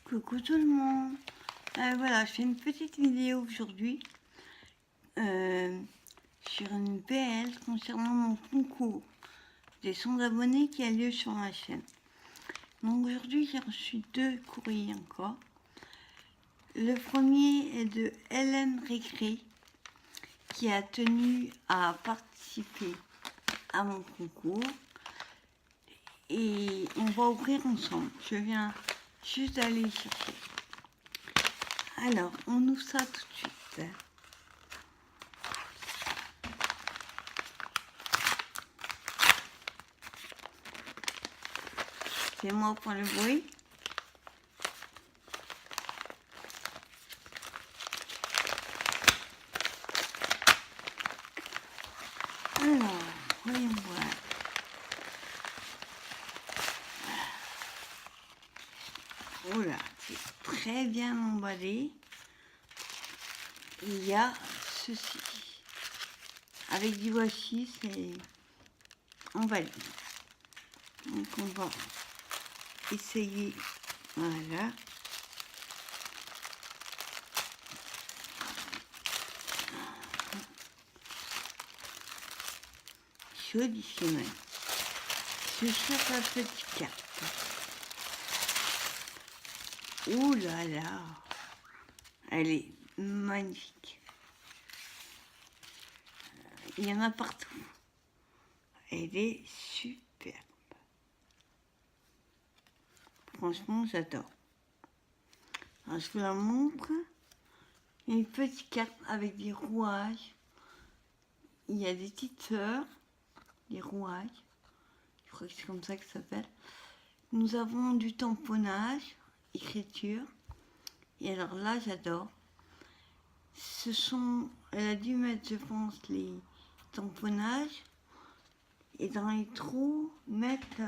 Coucou tout le monde. Voilà, je fais une petite vidéo aujourd'hui sur une BL concernant mon concours des 100 abonnés qui a lieu sur ma chaîne. Donc aujourd'hui, j'ai reçu 2 courriers encore. Le premier est de Hélène Récré qui a tenu à participer à mon concours. Et on va ouvrir ensemble. Je viens juste d'aller chercher. Alors, on ouvre ça tout de suite. C'est moi pour le bruit. Alors, voyons voir. Oh là, c'est très bien emballé. Il y a ceci. Avec du washi, c'est emballé. Donc on va essayer. Voilà. Jolissime. Je cherche la petite carte. Ouh là là. Elle est magnifique. Il y en a partout. Elle est superbe. Franchement, j'adore. Alors, je vous la montre. Une petite carte avec des rouages. Il y a des petites fleurs, des rouages. Je crois que c'est comme ça que ça s'appelle. Nous avons du tamponnage, écriture. Et alors là, j'adore. Ce sont, elle a dû mettre, je pense, les tamponnages. Et dans les trous, mettre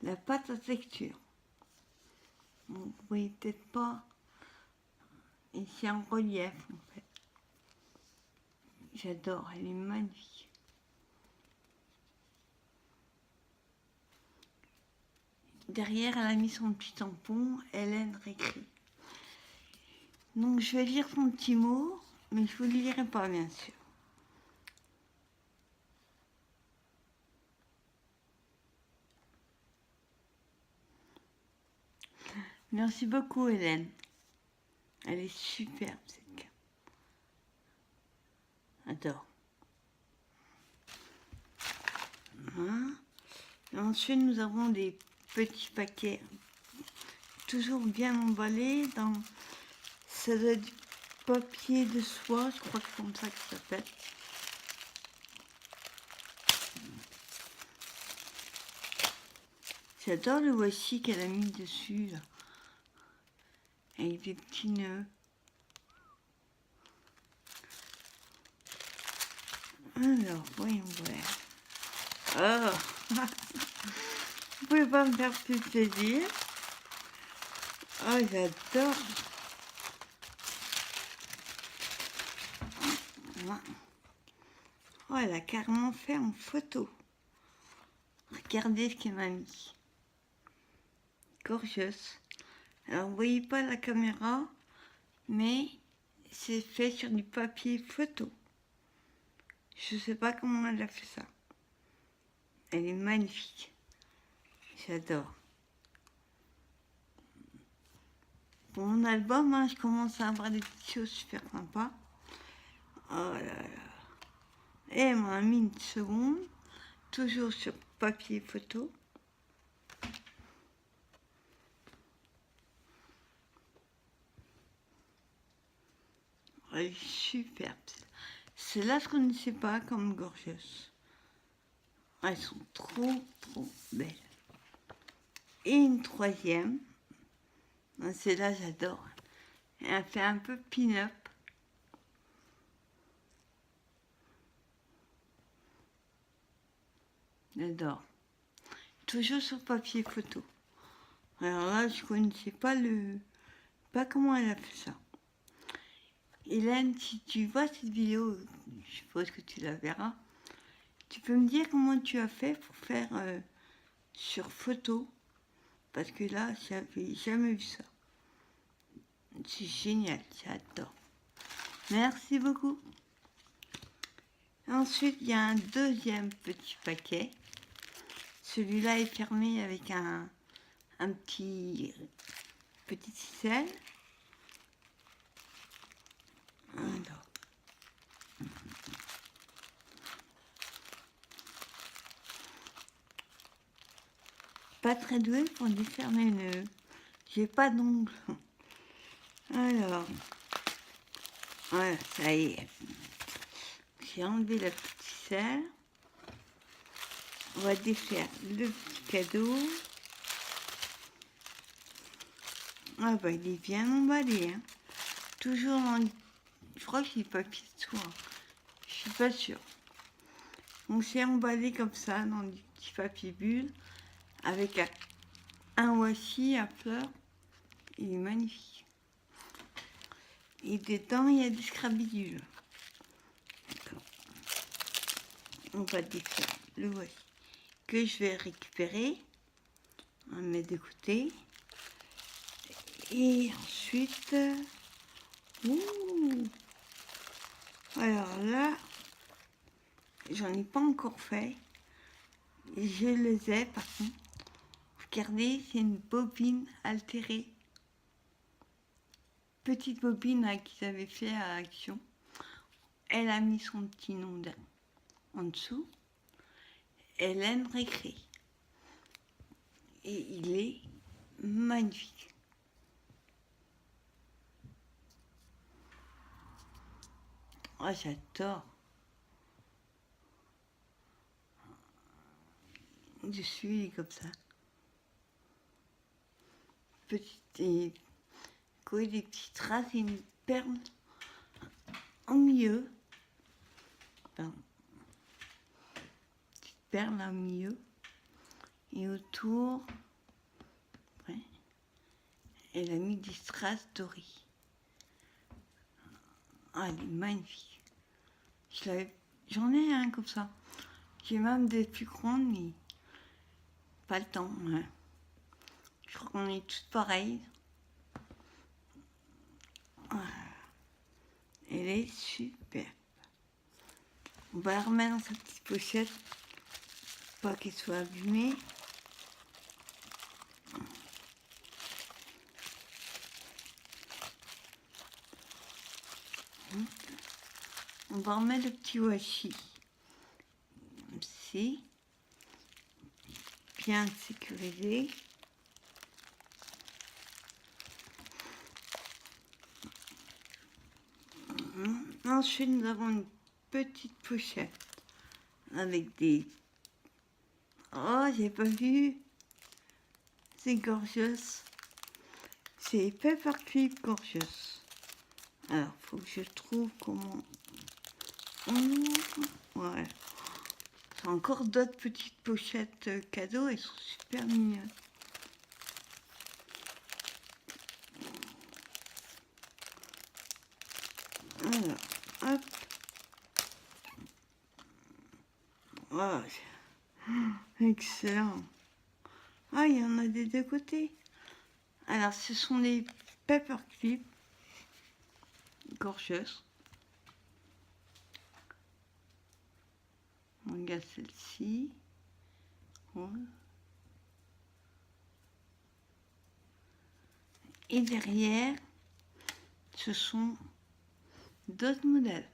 la pâte à texture. Donc, vous voyez peut-être pas. Et c'est en relief, en fait. J'adore, elle est magnifique. Derrière, elle a mis son petit tampon, Hélène Récré. Donc, je vais lire son petit mot, mais je ne vous le lirai pas, bien sûr. Merci beaucoup, Hélène. Elle est superbe, cette carte. J'adore. Hein. Ensuite, nous avons des petits paquets, toujours bien emballés. Ça doit être du papier de soie, je crois que c'est comme ça que ça s'appelle. J'adore le washi qu'elle a mis dessus, là. Avec des petits nœuds. Alors, voyons voir. Oh. Vous pouvez pas me faire plus plaisir. Oh, j'adore. Oh, elle a carrément fait en photo. Regardez ce qu'elle m'a mis. Gorgeous. Alors, vous voyez pas la caméra, mais c'est fait sur du papier photo. Je sais pas comment elle a fait ça. Elle est magnifique. J'adore. Pour mon album, hein, je commence à avoir des petites choses super sympas. Oh là là. Et elle m'a mis une seconde, toujours sur papier photo. Elle est superbe. Celle-là, je ne connaissais pas comme Gorgeous. Elles sont trop, trop belles. Et une troisième. Celle-là, j'adore. Elle fait un peu pin-up. J'adore. Toujours sur papier photo. Alors là, je ne connaissais pas comment elle a fait ça. Hélène, si tu vois cette vidéo, je suppose que tu la verras, tu peux me dire comment tu as fait pour faire sur photo Parce que là, j'avais jamais vu ça. C'est génial, j'adore. Merci beaucoup. Ensuite, il y a un deuxième petit paquet. Celui-là est fermé avec un petit ficelle. Alors. Pas très douée pour défaire mes nœuds. J'ai pas d'ongles. Alors. Voilà, ça y est. J'ai enlevé la petite ficelle. On va défaire le petit cadeau. Ah bah il est bien emballé. Hein. Toujours en... Je crois qu'il est papier de soie. Je suis pas sûre. Donc c'est emballé comme ça dans du petit papier bulle avec un washi à fleurs. Il est magnifique. Et dedans il y a des scrabidules. On va défaire le washi que je vais récupérer. On va le mettre de côté. Et ensuite... Ouh. Alors là, j'en ai pas encore fait. Je les ai par contre. Regardez, c'est une bobine altérée. Petite bobine qu'ils avaient fait à Action. Elle a mis son petit nom en dessous. Hélène Récré. Et il est magnifique. Oh, j'adore. Dessus, il est comme ça. Petite, collé des petites traces et une perle en milieu. Pardon. Petite perle en milieu. Et autour, ouais, elle a mis des strass dorés. Ah, elle est magnifique. J'en ai un comme ça. J'ai même des plus grandes, mais pas le temps. Hein. Je crois qu'on est toutes pareilles. Ah, elle est super. On va la remettre dans sa petite pochette. Pas qu'elle soit abîmée. On va remettre le petit washi. C'est bien sécurisé. Ensuite, nous avons une petite pochette avec des... Oh, j'ai pas vu. C'est gorgeous. C'est Paperclip gorgeous. Alors, faut que je trouve comment on ouvre. Voilà. C'est encore d'autres petites pochettes cadeaux. Elles sont super mignonnes. Alors, hop. Oh, excellent. Ah, il y en a des deux côtés. Alors, ce sont les Paperclip gorgeous. On regarde celle-ci. Ouais. Et derrière, ce sont d'autres modèles.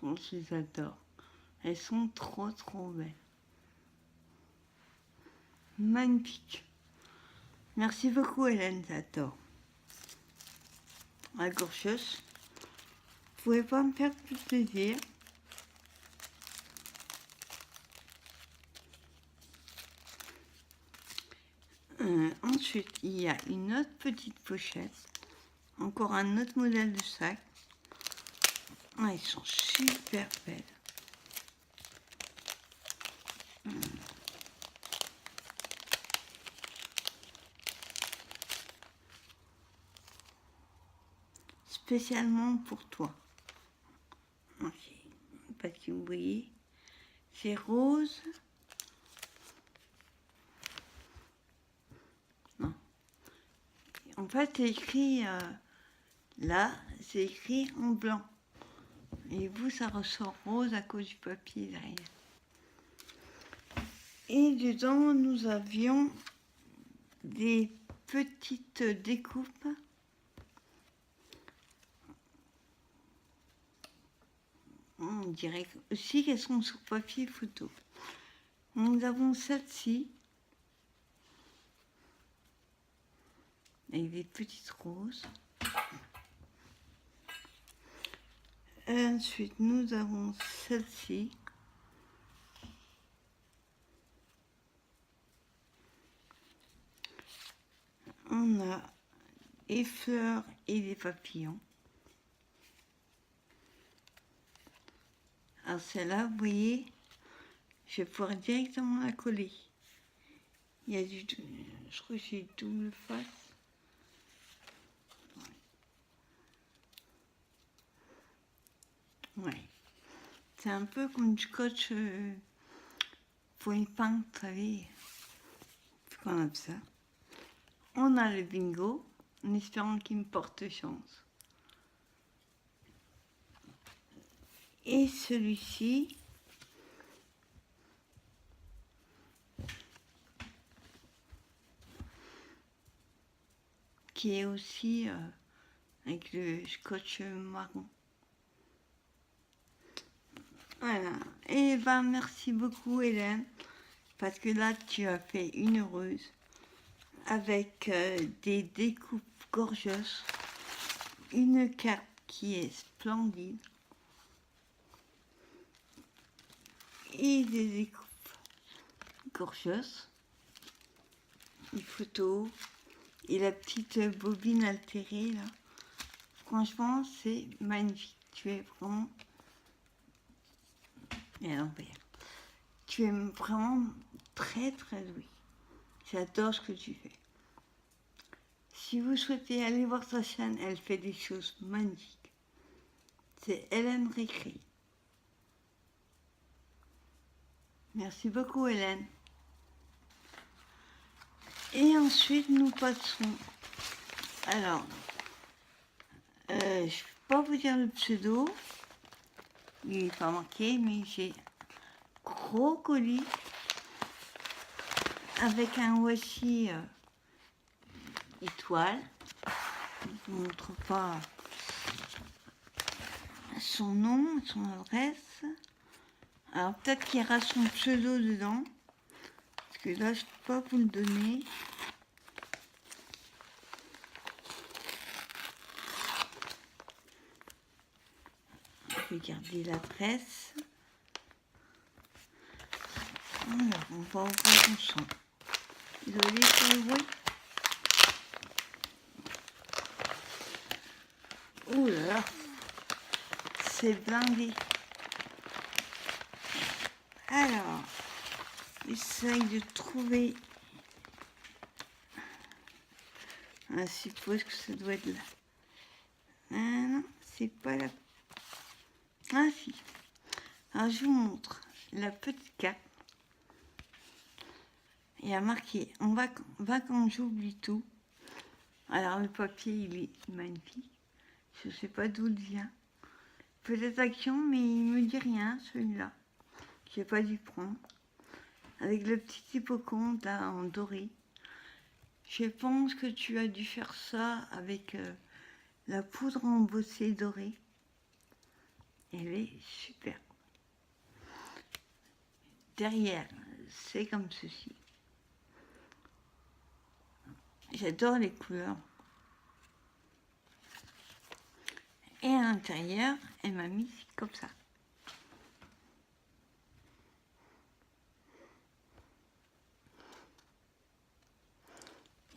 Oh, je les adore. Elles sont trop belles. Magnifique. Merci beaucoup Hélène, j'adore. La gorgeuse. Vous pouvez pas me faire plus plaisir. Ensuite, il y a une autre petite pochette. Encore un autre modèle de sac. Ah, ils sont super belles. Spécialement pour toi. Ok. Parce que vous voyez, c'est rose. Non. En fait, c'est écrit là, c'est écrit en blanc. Et vous, ça ressort rose à cause du papier derrière. Et dedans, nous avions des petites découpes. On dirait aussi qu'elles sont sur papier photo. Nous avons celle-ci, avec des petites roses. Et ensuite, nous avons celle-ci. On a des fleurs et des papillons. Alors celle-là, vous voyez, je vais pouvoir directement la coller. Il y a du... Je crois que c'est double face. Ouais. C'est un peu comme du scotch pour une peintre, vous savez. Qu'on a ça. On a le bingo, en espérant qu'il me porte chance. Et celui-ci, qui est aussi avec le scotch marron. Voilà. Et ben merci beaucoup Hélène, parce que là tu as fait une heureuse avec des découpes gorgeeuses, une carte qui est splendide et des découpes gorgeeuses, une photo et la petite bobine altérée là. Franchement c'est magnifique, tu es vraiment... Et à l'envers. Tu es vraiment très très doué. J'adore ce que tu fais. Si vous souhaitez aller voir sa chaîne, elle fait des choses magnifiques. C'est Hélène Récré. Merci beaucoup Hélène. Et ensuite nous passons. Alors, je ne peux pas vous dire le pseudo. Il n'est pas marqué, mais j'ai gros colis avec un washi étoile. Je ne vous montre pas son nom, son adresse. Alors peut-être qu'il y aura son pseudo dedans, parce que là je ne peux pas vous le donner. Regardez l'adresse. Alors, on va ouvrir ensemble. Désolée pour le bruit. Oh là là, c'est blindé. Alors, j'essaye de trouver. Je suppose que ça doit être là. Ah non, c'est pas là. Ah si. Alors je vous montre la petite carte. Il y a marqué on va quand j'oublie tout. Alors le papier il est magnifique. Je ne sais pas d'où il vient. Peut-être Action, mais il me dit rien celui-là. J'ai pas dû prendre. Avec le petit hippocampe là en doré. Je pense que tu as dû faire ça avec la poudre embossée dorée. Elle est super. Derrière, c'est comme ceci. J'adore les couleurs. Et à l'intérieur, elle m'a mis comme ça.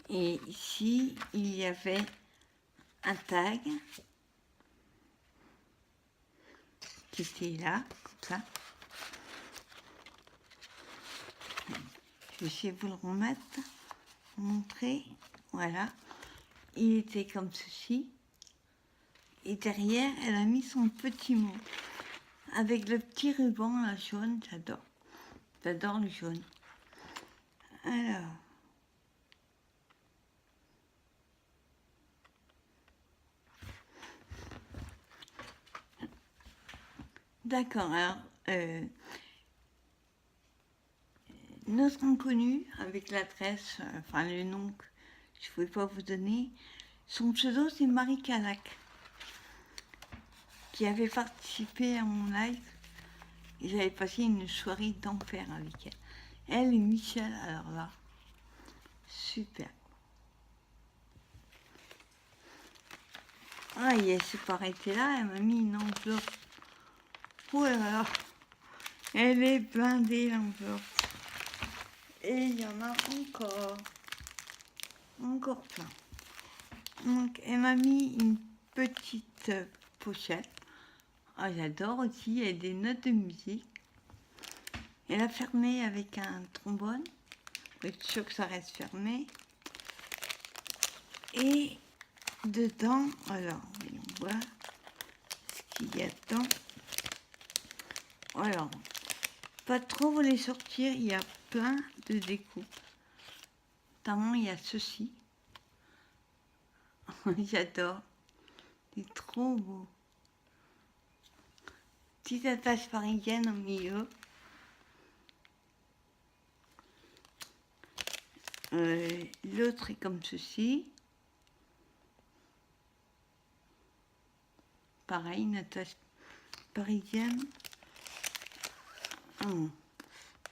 Et ici, il y avait un tag qui était là, comme ça. Je vais essayer de vous le remettre, vous montrer. Voilà. Il était comme ceci. Et derrière, elle a mis son petit mot. Avec le petit ruban, la jaune, j'adore. J'adore le jaune. Alors. D'accord, alors, notre inconnu, avec l'adresse, enfin le nom que je ne pouvais pas vous donner, son pseudo c'est Marie Calac, qui avait participé à mon live. Et j'avais passé une soirée d'enfer avec elle. Elle et Michel, alors là, super. Ah, et elle s'est pas arrêtée là, elle m'a mis une enveloppe. Oh là là, elle est blindée l'enveloppe. Et il y en a encore plein. Donc, elle m'a mis une petite pochette. Ah, j'adore aussi, il y a des notes de musique. Elle a fermé avec un trombone, pour être sûr que ça reste fermé. Et dedans, alors, on voit ce qu'il y a dedans. Alors, pas trop vous les sortir, il y a plein de découpes. Notamment, il y a ceci. J'adore. C'est trop beau. Petite attache parisienne au milieu. L'autre est comme ceci. Pareil, une attache parisienne.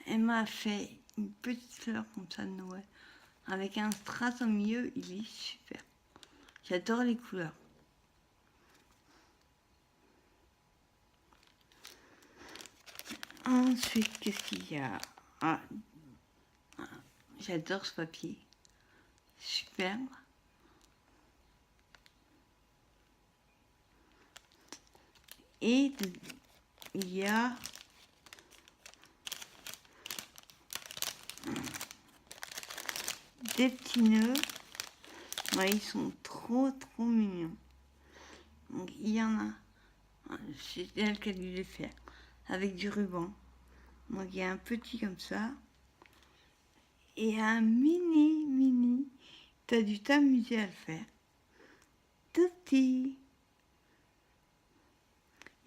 Elle m'a fait une petite fleur comme ça de Noël. Avec un strass au milieu, il est super. J'adore les couleurs. Ensuite, qu'est-ce qu'il y a? J'adore ce papier. Superbe. Et il y a des petits nœuds. Ouais, ils sont trop mignons. Donc il y en a. C'est elle qui a dû les faire. Avec du ruban. Donc il y a un petit comme ça. Et un mini. T'as dû t'amuser à le faire. Tout petit.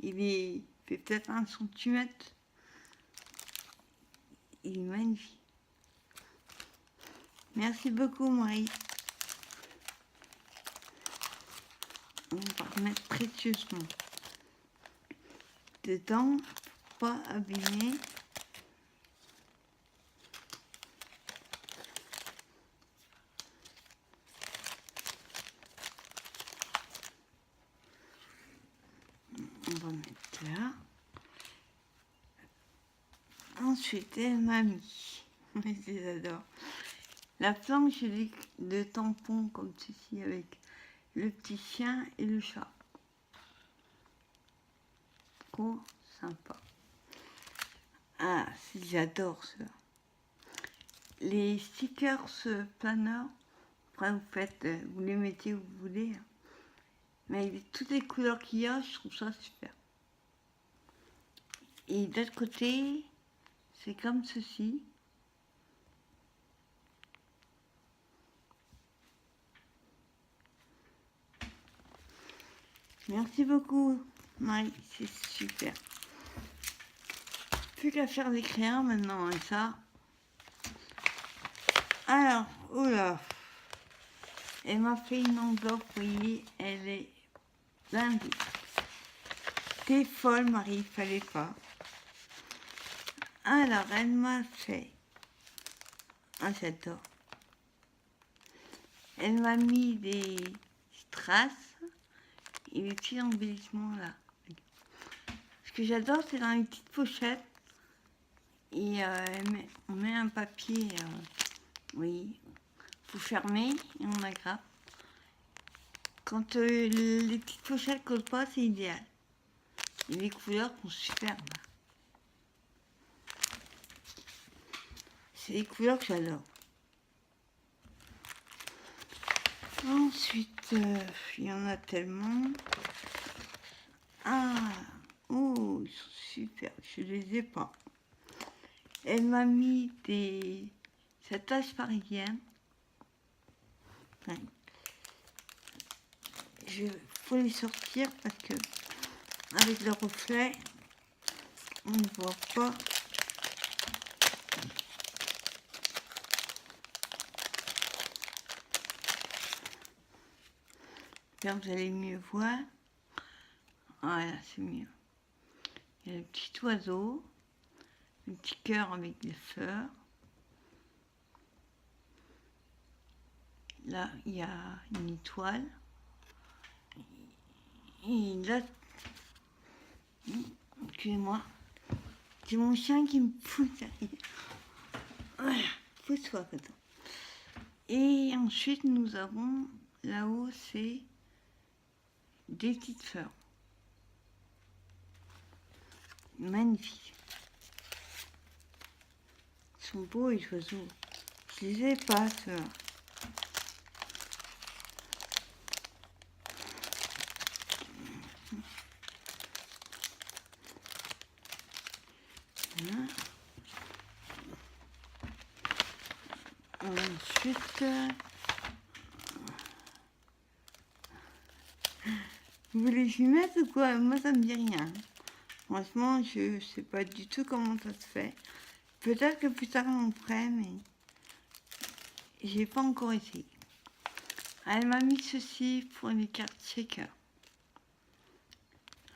Il fait peut-être 1 centimètre. Il est magnifique. Merci beaucoup, Marie. On va remettre précieusement dedans, pas abîmer. On va mettre là. Ensuite, elle m'a mis, je les adore, la planche de tampons comme ceci avec le petit chien et le chat. Trop sympa. Ah, j'adore ça. Les stickers planeurs, après vous les mettez où vous voulez. Mais avec toutes les couleurs qu'il y a, je trouve ça super. Et de l'autre côté, c'est comme ceci. Merci beaucoup, Marie, c'est super. Plus qu'à faire des crayons maintenant, et ça. Alors, oula, elle m'a fait une enveloppe, vous voyez, elle est blindée. T'es folle, Marie, il fallait pas. Alors, elle m'a fait... Ah, j'adore. Elle m'a mis des strass et des petits embellissements là. Ce que j'adore, c'est dans les petites pochettes. Et on met un papier, oui, faut fermer et on aggrappe. Quand les petites pochettes collent pas, c'est idéal. Et les couleurs sont superbes. C'est des couleurs que j'adore. Ensuite, il y en a tellement. Ah, oh, ils sont super. Je les ai pas. Elle m'a mis des attaches parisiennes. Ouais. Faut les sortir parce que avec le reflet, on ne voit pas. Là, vous allez mieux voir. Voilà, c'est mieux. Il y a le petit oiseau, le petit cœur avec des fleurs. Là, il y a une étoile. Et là, excusez-moi, c'est mon chien qui me pousse derrière. Voilà, pousse-toi, attends. Et ensuite, nous avons, là-haut, c'est des petites fleurs. Magnifiques. Ils sont beaux, les oiseaux. Je les ai pas, ceux-là. Voilà. Ensuite, vous voulez que j'y mette ou quoi? Moi, ça me dit rien. Franchement, je sais pas du tout comment ça se fait. Peut-être que plus tard on ferait, mais j'ai pas encore essayé. Elle m'a mis ceci pour les cartes shaker.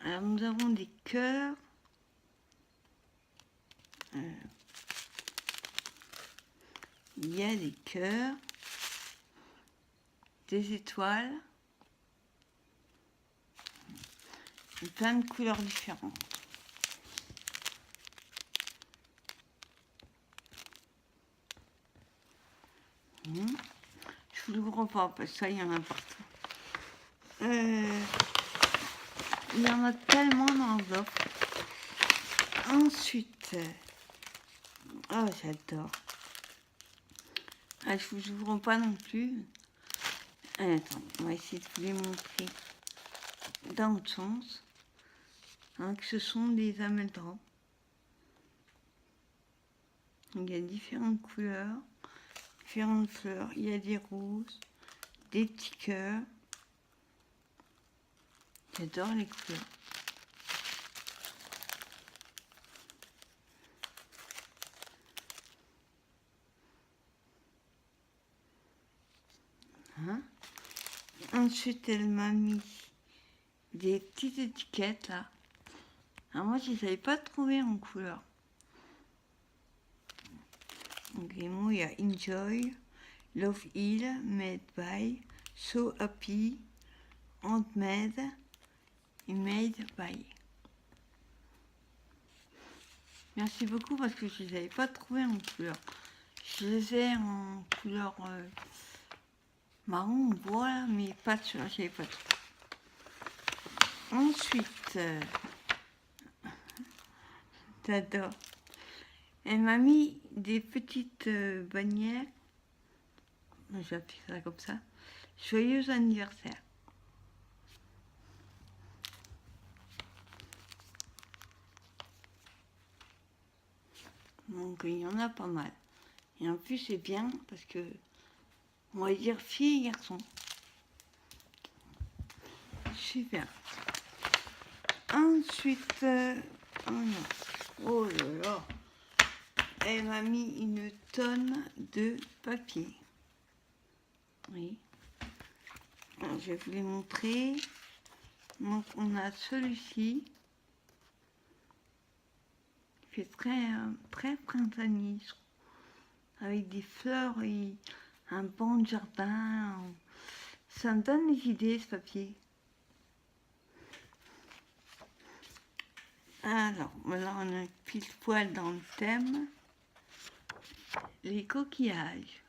Alors nous avons des cœurs. Il y a des cœurs, des étoiles, et plein de couleurs différentes. Je vous l'ouvre pas parce que ça, il y en a partout. Il y en a tellement dans l'enveloppe. Ensuite, oh j'adore. Ah, je vous ouvre pas non plus. Attends, on va essayer de vous les montrer dans l'autre sens. Hein, que ce sont des amédrops. Il y a différentes couleurs, différentes fleurs. Il y a des roses, des petits cœurs. J'adore les couleurs. Hein? Ensuite, elle m'a mis des petites étiquettes là. Alors moi, je ne les avais pas trouvées en couleur. Donc les mots, il y a Enjoy, Love Heal, Made by, So Happy, Handmade et Made by. Merci beaucoup parce que je ne les avais pas trouvées en couleur. Je les ai en couleur marron, bois, mais pas de cela, je n'avais pas trouvé. Ensuite, j'adore. Elle m'a mis des petites bannières. J'appuie ça comme ça. Joyeux anniversaire. Donc il y en a pas mal. Et en plus c'est bien parce que on va dire fille et garçon. Super. Ensuite, oh non, oh là là, elle m'a mis une tonne de papier. Oui. Alors, je vais vous les montrer. Donc on a celui-ci. Il fait très printanier, avec des fleurs et un banc de jardin. Ça me donne des idées, ce papier. Alors, là, on a pile poil dans le thème. Les coquillages.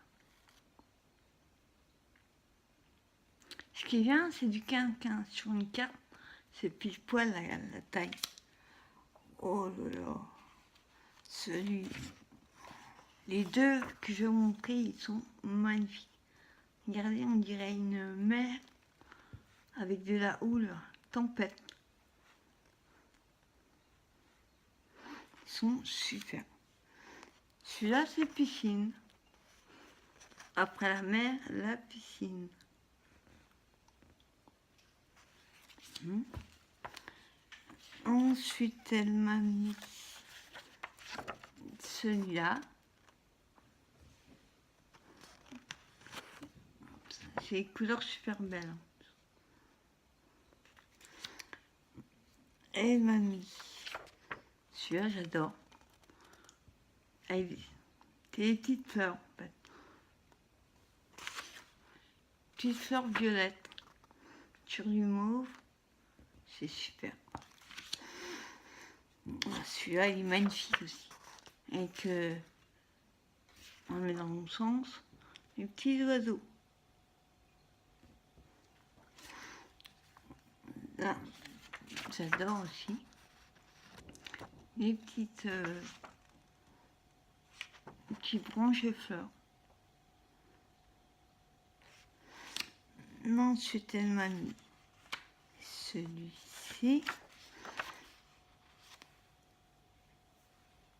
Ce qui vient, c'est du 15-15. Sur une carte, c'est pile poil la taille. Oh là là. Les deux que je vais vous montrer, ils sont magnifiques. Regardez, on dirait une mer avec de la houle, tempête. Ils sont super. Celui-là, c'est piscine. Après la mer, la piscine. Ensuite, elle m'a mis celui-là. C'est une couleur super belle. Elle m'a mis celui-là, j'adore. Avec des petites fleurs, en fait. Petites fleurs violettes sur du mauve. C'est super. Celui-là, il est magnifique aussi. Avec, on le met dans mon sens, les petits oiseaux. Là, j'adore aussi. Les petites branches et fleurs. Ensuite, elle m'a mis celui-ci.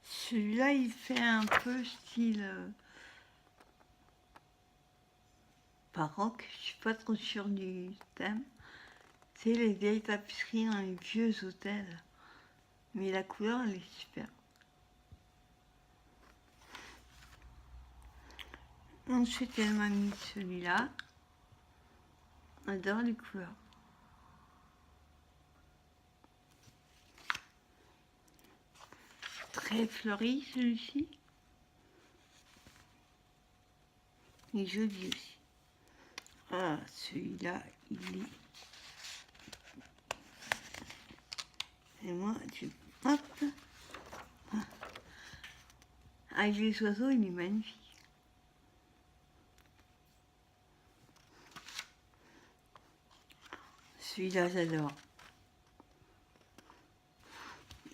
Celui-là, il fait un peu style baroque. Je suis pas trop sûre du thème. C'est les vieilles tapisseries dans les vieux hôtels. Mais la couleur, elle est super. Ensuite, elle m'a mis celui-là. J'adore les couleurs. Très fleuri, celui-ci. Il est joli aussi. Ah, celui-là, il est... Et moi, hop. Avec les oiseaux, il est magnifique. Celui-là, j'adore.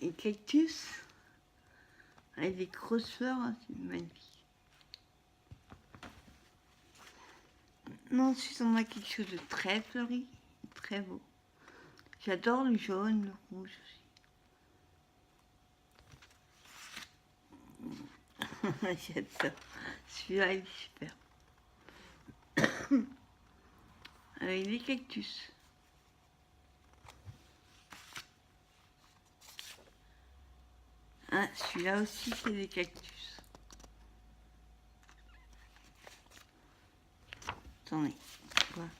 Et cactus, avec des grosses fleurs, c'est magnifique. Ensuite, on a quelque chose de très fleuri, très beau. J'adore le jaune, le rouge aussi. J'adore. Celui-là, il est super. Avec des cactus. Ah, celui-là aussi, c'est des cactus. Attendez, voilà.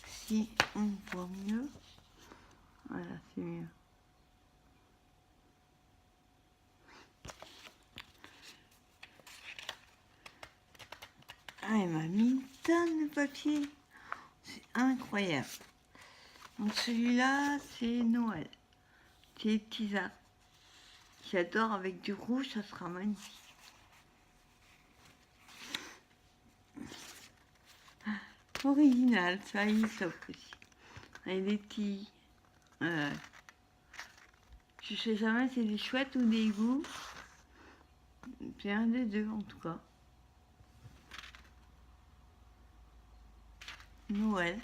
Si on voit mieux, voilà, c'est mieux. Ah, elle m'a mis une tonne de papier. C'est incroyable. Donc celui-là, c'est Noël. C'est les petits arbres. J'adore, avec du rouge, ça sera magnifique. Original, ça, il est top aussi. Avec des petits... je sais jamais si c'est des chouettes ou des hiboux. C'est un des deux, en tout cas. Noël.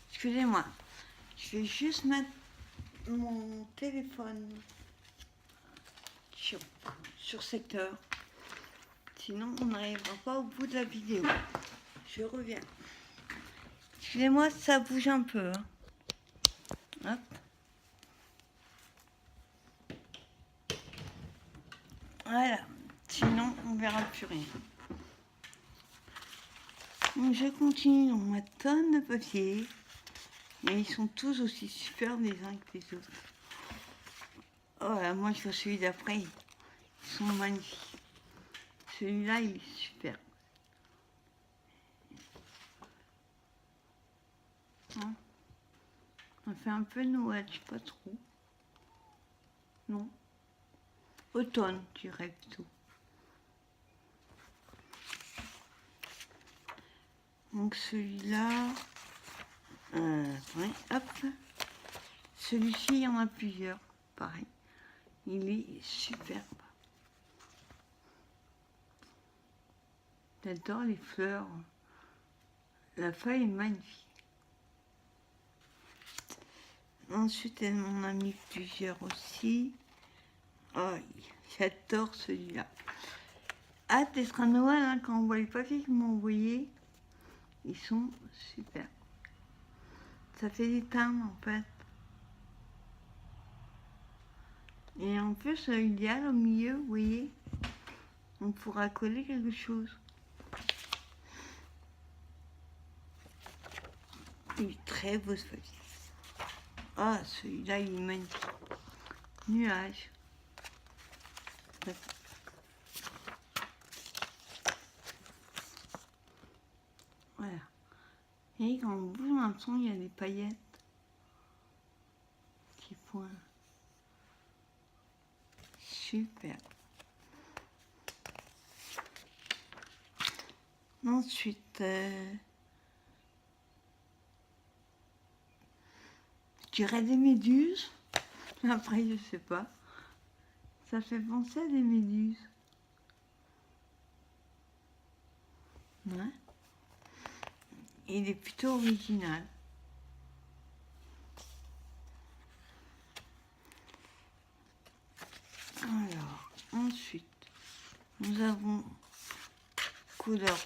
Excusez-moi. Je vais juste mettre mon téléphone sur secteur. Sinon, on n'arrivera pas au bout de la vidéo. Je reviens. Excusez-moi, ça bouge un peu. Hein. Hop. Voilà. Sinon, on verra plus rien. Donc, je continue dans ma tonne de papier. Mais ils sont tous aussi superbes les uns que les autres. Oh, moi, je vois celui d'après. Ils sont magnifiques. Celui-là, il est super. Hein, on fait un peu Noël, je sais pas trop. Non. Automne, je dirais plutôt. Donc celui-là, ouais, hop. Celui-ci, il y en a plusieurs, pareil. Il est superbe. J'adore les fleurs. La feuille est magnifique. Ensuite, elle m'en a mis plusieurs aussi. Oh, j'adore celui-là. Hâte d'être à Noël, hein, quand on voit les papiers qu'ils m'ont envoyés. Ils sont super. Ça fait des timbres en fait. Et en plus, il y a au milieu, vous voyez, on pourra coller quelque chose. Il est très beau ce papier. Ah, celui-là, il est magnifique. Nuage. Voilà. Et quand on bouge un son, il y a des paillettes qui pointent. Super. Ensuite, je dirais des méduses. Après, je sais pas. Ça fait penser à des méduses. Ouais. Il est plutôt original. Alors, ensuite, nous avons couleur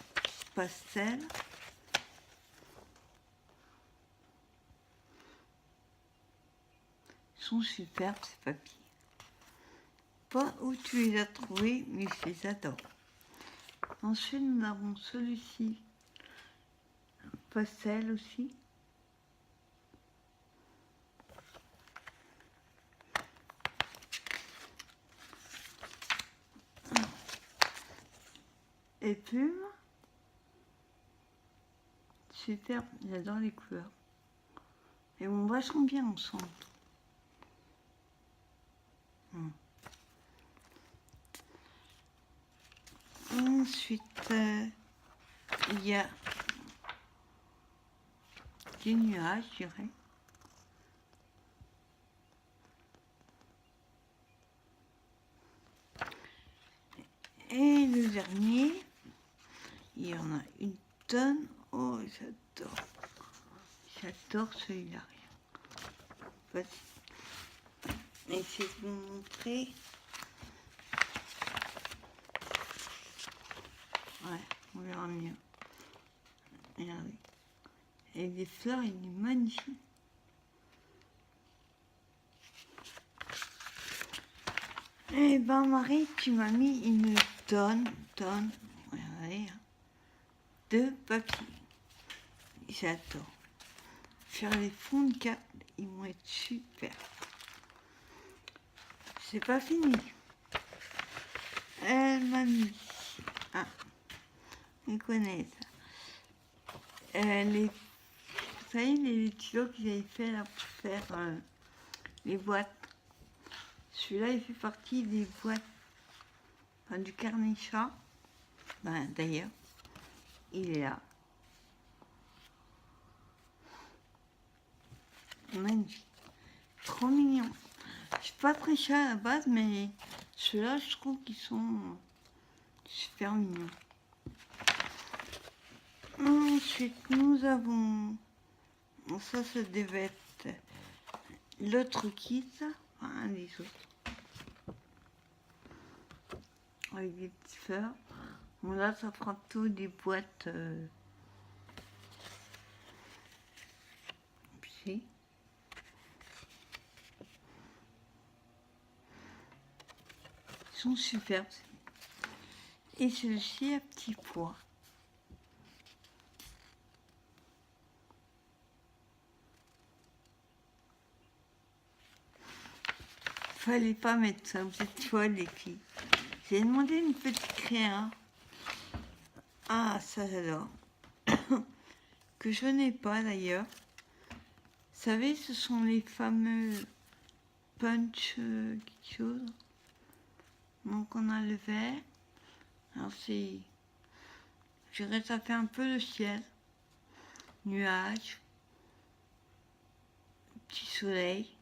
pastel. Ils sont superbes ces papiers. Pas où tu les as trouvés, mais je les adore. Ensuite, nous avons celui-ci, pastel aussi. Et plume. Super, j'adore les couleurs. Et on vachement bien ensemble. Ensuite, il y a des nuages, je dirais. Et le dernier, il y en a une tonne. Oh, j'adore. J'adore celui-là. Essayez de vous montrer. Ouais, on verra mieux. Regardez. Et les fleurs, il est magnifique. Eh ben Marie, tu m'as mis une tonne, regardez, de papier. J'adore. Faire les fonds de carte, ils vont être super. C'est pas fini. Elle m'a mis. Ah, on connaît ça. Vous savez, les stylos qu'ils avaient fait là pour faire les boîtes. Celui-là, il fait partie des boîtes, enfin, du carnet chat. Ben, d'ailleurs, il est là. Magnifique. Trop mignon. Je suis pas très chat à la base, mais ceux-là, je trouve qu'ils sont super mignons. Ensuite, nous avons... Ça devait être l'autre kit, enfin, un des autres. Avec des petites fleurs. Bon, là, ça fera plutôt des boîtes... Puis, ils sont superbes. Et celui-ci à petits pois. Fallait pas mettre ça, vous êtes folles les filles. J'ai demandé une petite créa. Ah, ça j'adore. Que je n'ai pas d'ailleurs. Vous savez, ce sont les fameux punch quelque chose. Donc on a le vert. Alors c'est... Je dirais que ça fait un peu le ciel. Nuages. Petit soleil.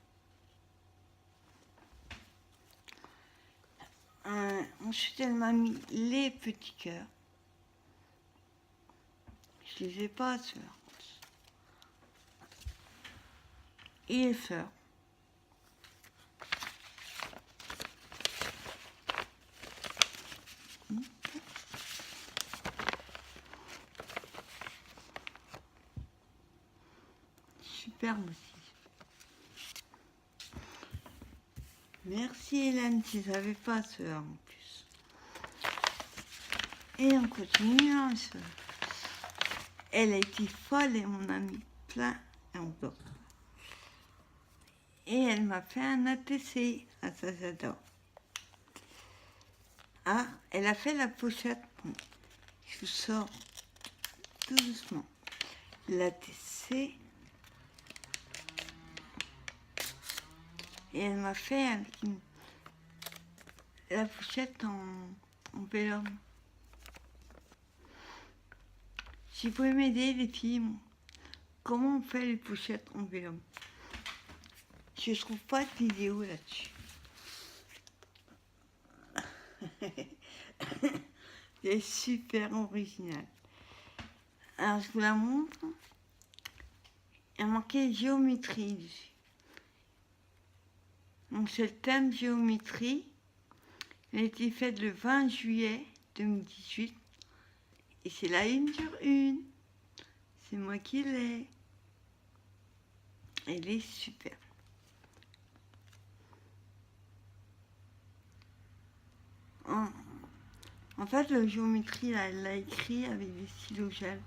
Ensuite, elle m'a mis les petits cœurs. Je les ai pas, ceux-là. Et les fleurs. Superbe aussi. Merci Hélène, je ne savais pas cela en plus. Et on continue. Hein, elle a été folle et on a mis plein encore. Et elle m'a fait un ATC. Ah, ça j'adore. Ah, elle a fait la pochette. Je vous sors tout doucement. L'ATC. Et elle m'a fait la pochette en vélum. Si vous pouvez m'aider les filles, comment on fait les pochettes en vélum? Je trouve pas de vidéo là-dessus. C'est super original. Alors je vous la montre. Il y a marqué géométrie dessus. Donc c'est le thème géométrie. Elle a été faite le 20 juillet 2018. Et c'est la 1/1. C'est moi qui l'ai. Elle est super. En fait, la géométrie, là, elle l'a écrit avec des stylos gel.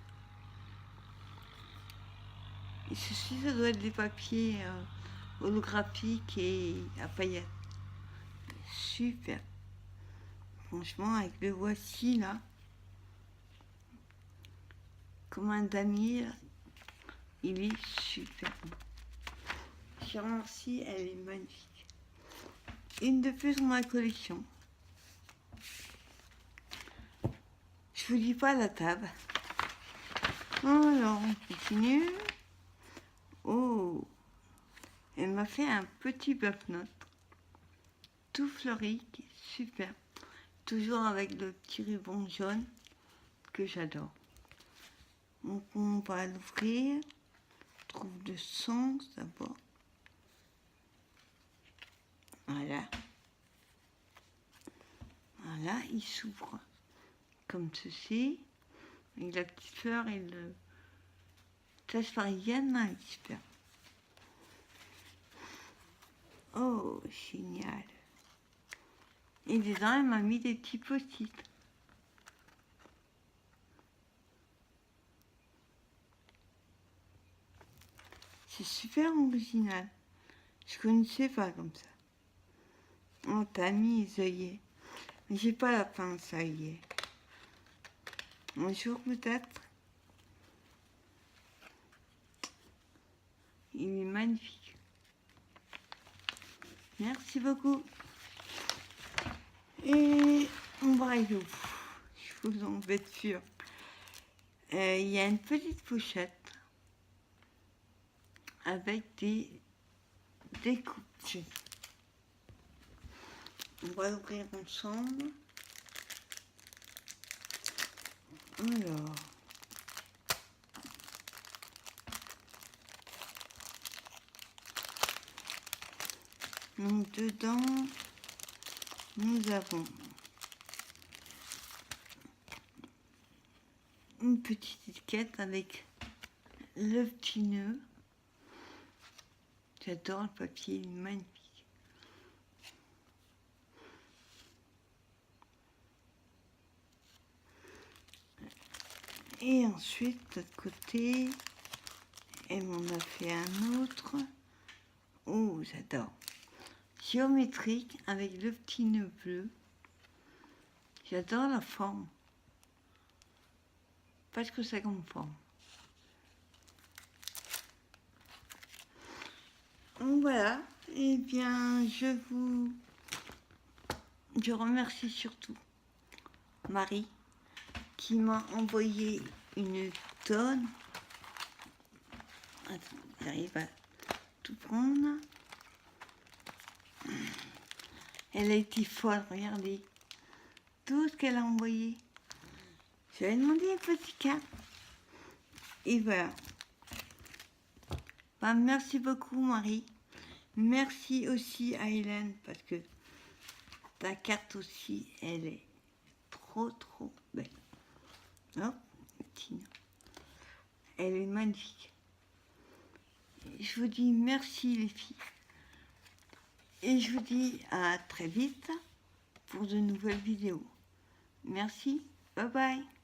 Et ceci, ça doit être des papiers holographiques et à paillettes. Super. Franchement, avec le voici, là, comme un damier, là, il est super. Je remercie, elle est magnifique. Une de plus dans ma collection. Je vous dis pas la table. Alors, on continue. Oh, elle m'a fait un petit bloc-notes. Tout fleuri, qui est super. Toujours avec le petit ruban jaune que j'adore. Donc on va l'ouvrir. Trouve de sens d'abord. Voilà. Voilà, il s'ouvre comme ceci. Avec la petite fleur et le tache parisienne, là, super. Oh, génial. Et dedans, elle m'a mis des petits post-it. C'est super original. Je connaissais pas comme ça. On t'a mis les œillets. Mais j'ai pas la pince à œillets. Un jour peut-être. Il est magnifique. Merci beaucoup. Et on va aller où? Je vous embête sûr. Il y a une petite pochette avec des découpes. On va l'ouvrir ensemble. Alors. Donc dedans, nous avons une petite étiquette avec le petit nœud. J'adore le papier, il est magnifique. Et ensuite, de l'autre côté, elle m'en a fait un autre. Oh, j'adore. Géométrique avec le petit nœud bleu. J'adore la forme. Parce que c'est comme forme. Donc voilà. Eh bien, je remercie surtout Marie qui m'a envoyé une tonne. Attends, j'arrive à tout prendre. Elle a été folle, regardez. Tout ce qu'elle a envoyé. Je lui ai demandé un petit carte. Et voilà. Ben, merci beaucoup Marie. Merci aussi à Hélène parce que ta carte aussi, elle est trop belle. Hop, Tina. Elle est magnifique. Je vous dis merci les filles. Et je vous dis à très vite pour de nouvelles vidéos. Merci, bye bye.